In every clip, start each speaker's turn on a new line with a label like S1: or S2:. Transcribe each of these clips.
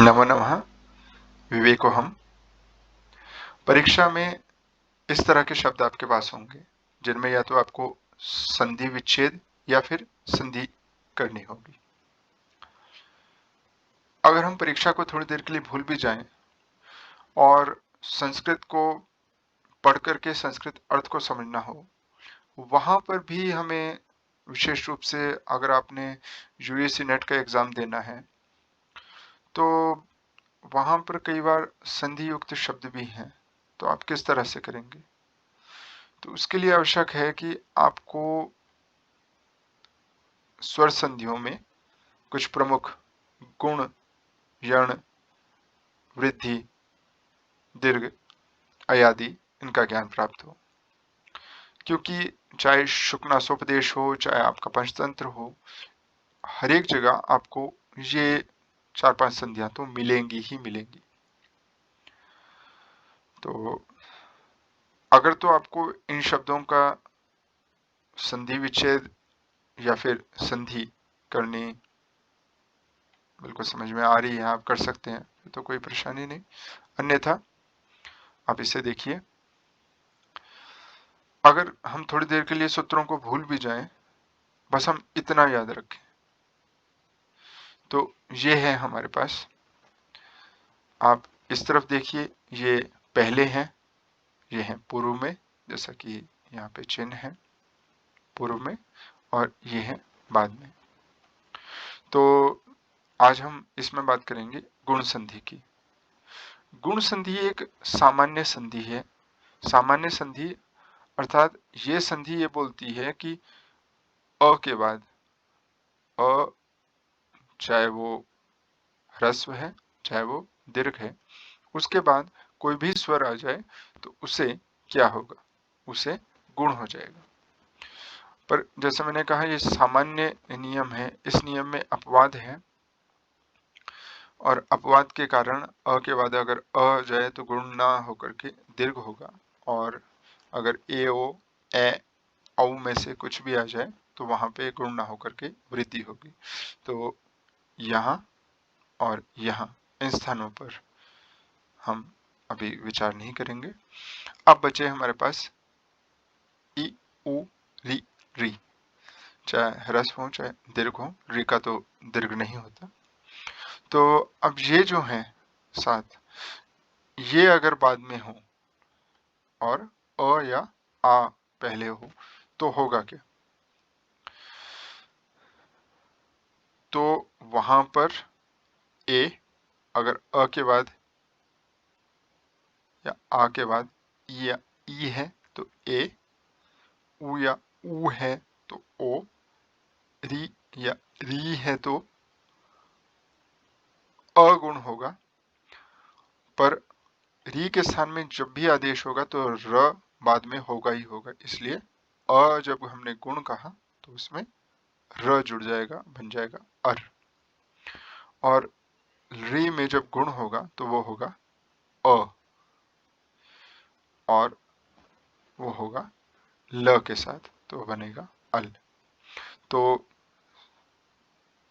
S1: नमो नमः। विवेको हम। परीक्षा में इस तरह के शब्द आपके पास होंगे जिनमें या तो आपको संधि विच्छेद या फिर संधि करनी होगी। अगर हम परीक्षा को थोड़ी देर के लिए भूल भी जाएं और संस्कृत को पढ़ करके संस्कृत अर्थ को समझना हो, वहां पर भी हमें विशेष रूप से अगर आपने यूएससी नेट का एग्जाम देना है तो वहां पर कई बार संधि युक्त शब्द भी हैं, तो आप किस तरह से करेंगे? तो उसके लिए आवश्यक है कि आपको स्वर संधियों में कुछ प्रमुख गुण, यण, वृद्धि, दीर्घ, अयादि इनका ज्ञान प्राप्त हो। क्योंकि चाहे शुक्नासोपदेश हो, चाहे आपका पंचतंत्र हो, हर एक जगह आपको ये 4-5 संधियां तो मिलेंगी ही मिलेंगी। तो अगर तो आपको इन शब्दों का संधि विच्छेद या फिर संधि करनी बिल्कुल समझ में आ रही है, आप कर सकते हैं, तो कोई परेशानी नहीं। अन्यथा आप इसे देखिए। अगर हम थोड़ी देर के लिए सूत्रों को भूल भी जाएं, बस हम इतना याद रखें, तो ये है हमारे पास। आप इस तरफ देखिए, ये पहले हैं, ये हैं पूर्व में, जैसा कि यहाँ पे चिन्ह है पूर्व में, और ये है बाद में। तो आज हम इसमें बात करेंगे गुण संधि की। गुण संधि एक सामान्य संधि है। सामान्य संधि अर्थात ये संधि ये बोलती है कि अ के बाद, अ चाहे वो ह्रस्व है चाहे वो दीर्घ है, उसके बाद कोई भी स्वर आ जाए तो उसे क्या होगा? उसे गुण हो जाएगा। पर जैसे मैंने कहा, ये सामान्य नियम है, इस नियम में अपवाद है, और अपवाद के कारण अ के बाद अगर अ जाए तो गुण ना होकर के दीर्घ होगा, और अगर ए ओ ए औ में से कुछ भी आ जाए तो वहां पे गुण ना होकर के वृद्धि होगी। तो यहाँ और यहाँ इन स्थानों पर हम अभी विचार नहीं करेंगे। अब बचे हमारे पास इ, उ, री, री। चाहे ह्रस्व हो चाहे दीर्घ हो, री का तो दीर्घ नहीं होता। तो अब ये जो है 7, ये अगर बाद में हो और अ या आ पहले हो तो होगा क्या? तो वहां पर ए अगर अ के बाद या आ के बाद ई या ई है तो ए, उ या ऊ है तो ओ, री या री है तो अगुण होगा। पर री के स्थान में जब भी आदेश होगा तो र बाद में होगा ही होगा, इसलिए अ जब हमने गुण कहा तो उसमें र जुड़ जाएगा, बन जाएगा अर। और री में जब गुण होगा तो वो होगा अ, और वो होगा ल के साथ, तो वो बनेगा अल। तो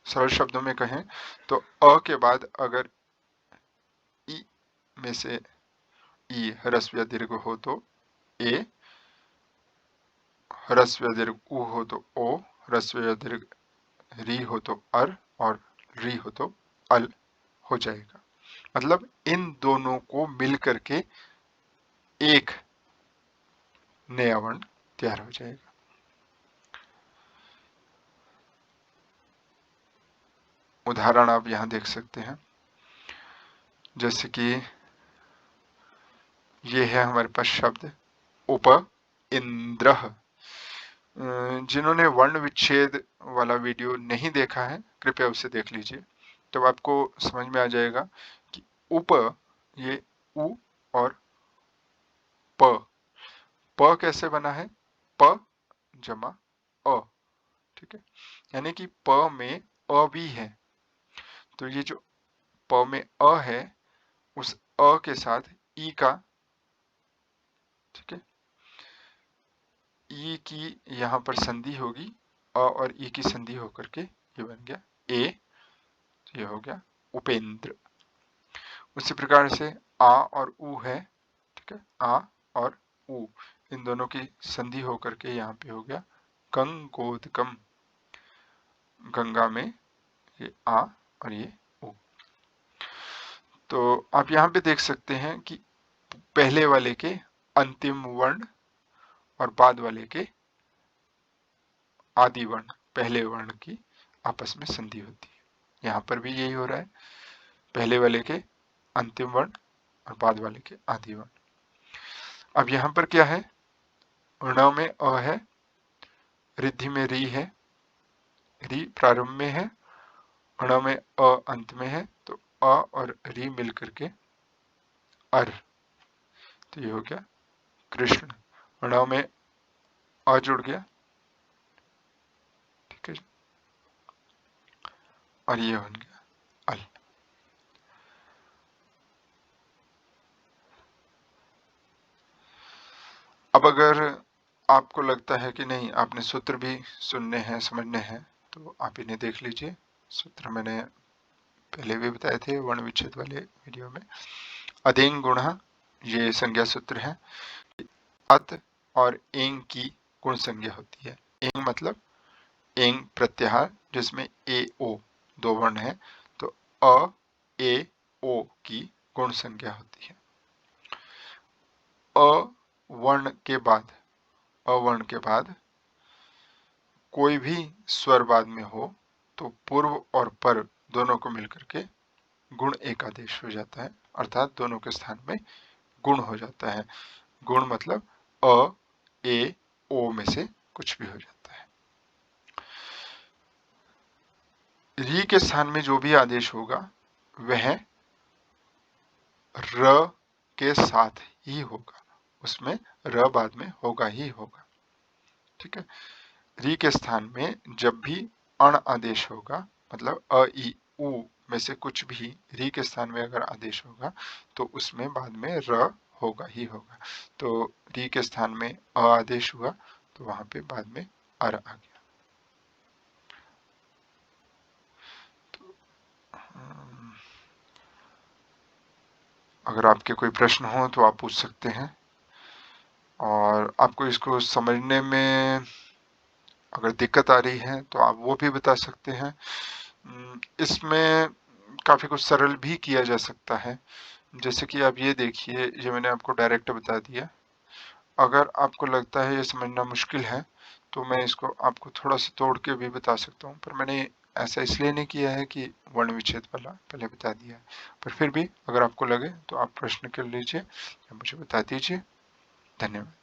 S1: सरल शब्दों में कहें तो अ के बाद अगर ई में से ई ह्रस्व या दीर्घ हो तो ए, ह्रस्व या दीर्घ उ हो तो ओ, ह्रस्व या दीर्घ री हो तो अर, और री हो तो अल हो जाएगा। मतलब इन दोनों को मिल करके एक नया वर्ण तैयार हो जाएगा। उदाहरण आप यहां देख सकते हैं, जैसे कि ये है हमारे पास शब्द उप इंद्र। जिन्होंने वर्ण विच्छेद वाला वीडियो नहीं देखा है, कृपया उसे देख लीजिए, तो आपको समझ में आ जाएगा कि उप, ये उ और प, प कैसे बना है? प जमा अ, ठीक है, यानी कि प में अ भी है। तो ये जो प में अ है, उस अ के साथ ई का, ठीक है, ई की यहाँ पर संधि होगी, अ और ई की संधि होकर के ये बन गया ए, तो ये हो गया उपेंद्र। उसी प्रकार से आ और ऊ है, ठीक है, आ और ऊ इन दोनों की संधि होकर के यहाँ पे हो गया गंगोदकम। गंगा में ये आ और ये ऊ। तो आप यहाँ पे देख सकते हैं कि पहले वाले के अंतिम वर्ण और बाद वाले के आदि वर्ण, पहले वर्ण की आपस में संधि होती है। यहाँ पर भी यही हो रहा है, पहले वाले के अंतिम वर्ण और बाद वाले के आदि वर्ण। अब यहाँ पर क्या है, ण में अ है, रिद्धि में री है, री प्रारंभ में है, ण में अ अंत में है, तो अ और री मिलकर के अर, तो ये हो गया कृष्ण। ण में अ जुड़ गया, ठीक है, और ये बन गया अल। अब अगर आपको लगता है कि नहीं आपने सूत्र भी सुनने हैं समझने हैं, तो आप इन्हें देख लीजिए। सूत्र मैंने पहले भी बताए थे वर्ण विच्छेद वाले वीडियो में। अदेंग गुण ये संज्ञा सूत्र है। अत और एंग की गुण संज्ञा होती है। एंग मतलब एंग प्रत्याहार जिसमें ए ओ दो वर्ण है, तो अ ए ओ की गुण संज्ञा होती है। अवर्ण के बाद, अवर्ण के बाद कोई भी स्वर बाद में हो तो पूर्व और पर दोनों को मिलकर के गुण एक आदेश हो जाता है, अर्थात दोनों के स्थान में गुण हो जाता है। गुण मतलब अ ए ओ में से कुछ भी हो जाता है। री के स्थान में जो भी आदेश होगा वह र के साथ ही होगा, उसमें र बाद में होगा ही होगा, ठीक है। री के स्थान में जब भी अण आदेश होगा, मतलब अ ई उ में से कुछ भी री के स्थान में अगर आदेश होगा तो उसमें बाद में र होगा ही होगा। तो री के स्थान में अ आदेश हुआ तो वहां पे बाद में अर आ गया। तो अगर आपके कोई प्रश्न हो तो आप पूछ सकते हैं, और आपको इसको समझने में अगर दिक्कत आ रही है तो आप वो भी बता सकते हैं। इसमें काफी कुछ सरल भी किया जा सकता है, जैसे कि आप ये देखिए, ये मैंने आपको डायरेक्ट बता दिया। अगर आपको लगता है ये समझना मुश्किल है तो मैं इसको आपको थोड़ा सा तोड़ के भी बता सकता हूँ, पर मैंने ऐसा इसलिए नहीं किया है कि वर्ण विच्छेद वाला पहले बता दिया है। पर फिर भी अगर आपको लगे तो आप प्रश्न कर लीजिए या मुझे बता दीजिए। धन्यवाद।